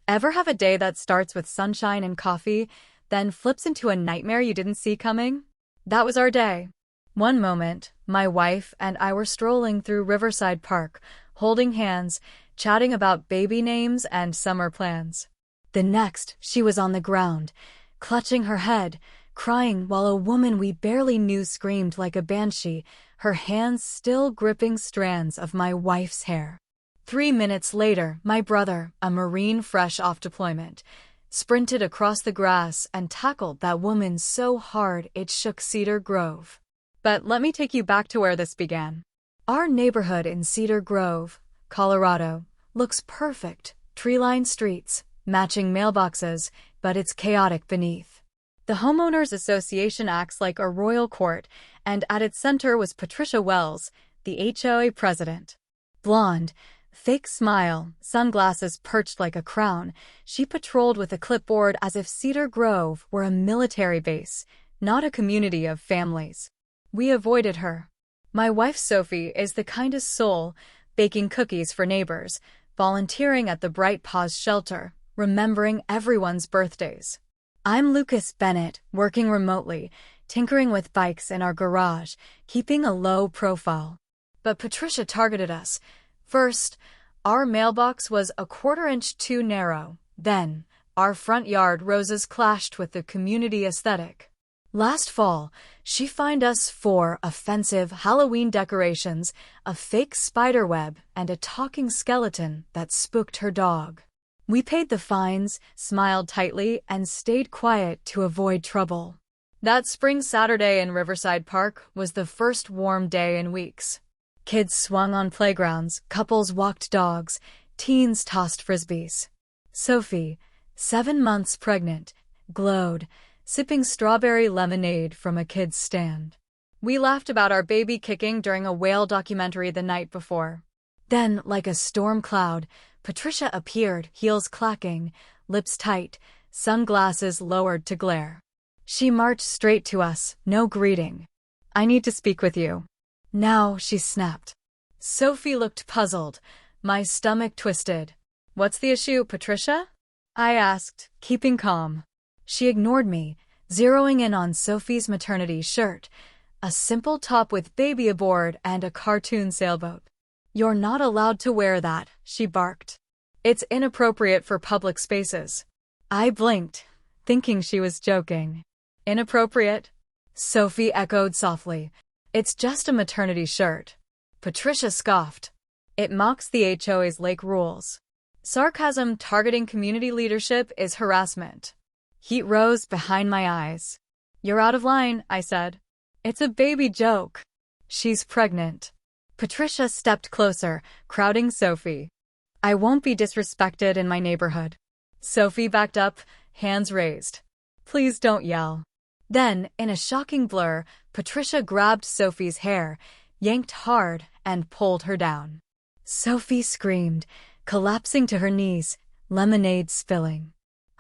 Ever have a day that starts with sunshine and coffee, then flips into a nightmare you didn't see coming? That was our day. One moment, my wife and I were strolling through Riverside Park, holding hands, chatting about baby names and summer plans. The next, she was on the ground, clutching her head, crying while a woman we barely knew screamed like a banshee, her hands still gripping strands of my wife's hair. 3 minutes later, my brother, a Marine fresh off deployment, sprinted across the grass and tackled that woman so hard it shook Cedar Grove. But let me take you back to where this began. Our neighborhood in Cedar Grove, Colorado, looks perfect, tree-lined streets, matching mailboxes, but it's chaotic beneath. The Homeowners Association acts like a royal court, and at its center was Patricia Wells, the HOA president. Blonde, fake smile, sunglasses perched like a crown, she patrolled with a clipboard as if Cedar Grove were a military base, not a community of families. We avoided her. My wife Sophie is the kindest soul, baking cookies for neighbors, volunteering at the Bright Paws shelter, remembering everyone's birthdays. I'm Lucas Bennett, working remotely, tinkering with bikes in our garage, keeping a low profile. But Patricia targeted us. First, our mailbox was a quarter-inch too narrow. Then, our front yard roses clashed with the community aesthetic. Last fall, she fined us for offensive Halloween decorations, a fake spiderweb, and a talking skeleton that spooked her dog. We paid the fines, smiled tightly, and stayed quiet to avoid trouble. That spring Saturday in Riverside Park was the first warm day in weeks. Kids swung on playgrounds, couples walked dogs, teens tossed frisbees. Sophie, 7 months pregnant, glowed, sipping strawberry lemonade from a kid's stand. We laughed about our baby kicking during a whale documentary the night before. Then, like a storm cloud, Patricia appeared, heels clacking, lips tight, sunglasses lowered to glare. She marched straight to us, no greeting. "I need to speak with you." "Now," she snapped. Sophie looked puzzled, my stomach twisted. "What's the issue, Patricia?" I asked, keeping calm. She ignored me, zeroing in on Sophie's maternity shirt, a simple top with baby aboard and a cartoon sailboat. "You're not allowed to wear that," she barked. "It's inappropriate for public spaces." I blinked, thinking she was joking. "Inappropriate?" Sophie echoed softly. "It's just a maternity shirt." Patricia scoffed. "It mocks the HOA's lake rules. Sarcasm targeting community leadership is harassment." Heat rose behind my eyes. "You're out of line," I said. "It's a baby joke." "She's pregnant." Patricia stepped closer, crowding Sophie. "I won't be disrespected in my neighborhood." Sophie backed up, hands raised. "Please don't yell." Then, in a shocking blur, Patricia grabbed Sophie's hair, yanked hard, and pulled her down. Sophie screamed, collapsing to her knees, lemonade spilling.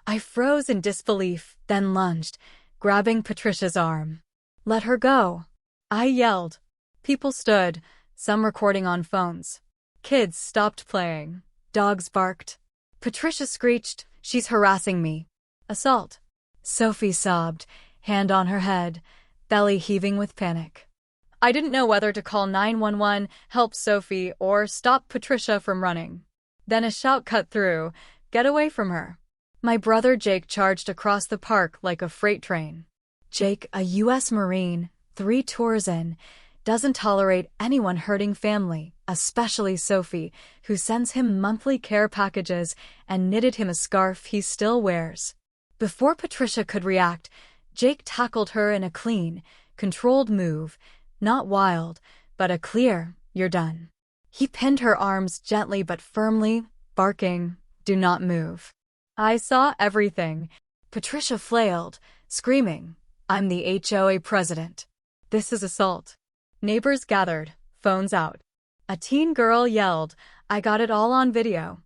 I froze in disbelief, then lunged, grabbing Patricia's arm. "Let her go," I yelled. People stood, some recording on phones. Kids stopped playing. Dogs barked. Patricia screeched, "She's harassing me." "Assault." Sophie sobbed, hand on her head, belly heaving with panic. I didn't know whether to call 911, help Sophie, or stop Patricia from running. Then a shout cut through, "Get away from her." My brother Jake charged across the park like a freight train. Jake, a U.S. Marine, 3 tours in, doesn't tolerate anyone hurting family, especially Sophie, who sends him monthly care packages and knitted him a scarf he still wears. Before Patricia could react, Jake tackled her in a clean, controlled move, not wild, but a clear, "You're done." He pinned her arms gently but firmly, barking, "Do not move." I saw everything. Patricia flailed, screaming, "I'm the HOA president. This is assault." Neighbors gathered, phones out. A teen girl yelled, "I got it all on video."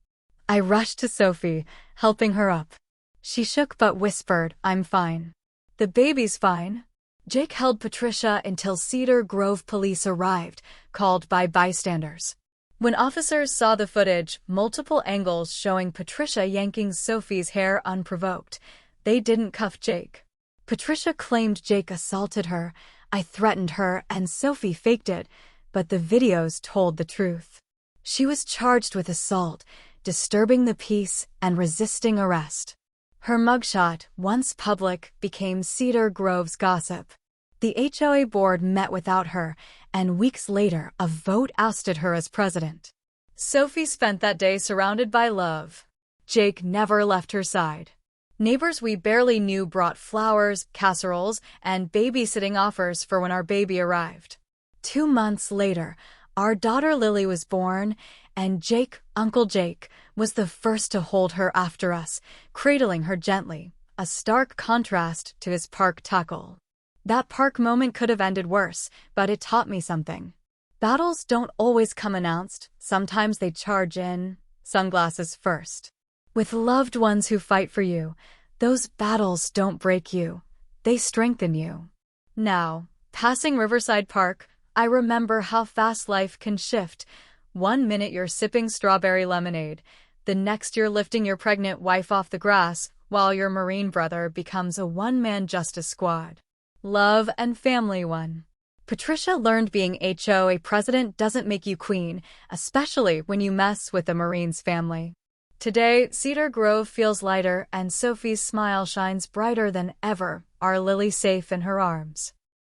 I rushed to Sophie, helping her up. She shook but whispered, "I'm fine." "The baby's fine." Jake held Patricia until Cedar Grove police arrived, called by bystanders. When officers saw the footage, multiple angles showing Patricia yanking Sophie's hair unprovoked, they didn't cuff Jake. Patricia claimed Jake assaulted her, I threatened her, and Sophie faked it, but the videos told the truth. She was charged with assault, disturbing the peace, and resisting arrest. Her mugshot, once public, became Cedar Grove's gossip. The HOA board met without her, and weeks later, a vote ousted her as president. Sophie spent that day surrounded by love. Jake never left her side. Neighbors we barely knew brought flowers, casseroles, and babysitting offers for when our baby arrived. 2 months later, our daughter Lily was born, and Jake, Uncle Jake, was the first to hold her after us, cradling her gently, a stark contrast to his park tackle. That park moment could have ended worse, but it taught me something. Battles don't always come announced, sometimes they charge in, sunglasses first. With loved ones who fight for you, those battles don't break you, they strengthen you. Now, passing Riverside Park, I remember how fast life can shift. 1 minute you're sipping strawberry lemonade, the next you're lifting your pregnant wife off the grass, while your Marine brother becomes a one-man justice squad. Love and family won. Patricia learned being HOA president doesn't make you queen, especially when you mess with the Marines family. Today, Cedar Grove feels lighter and Sophie's smile shines brighter than ever, our Lily safe in her arms.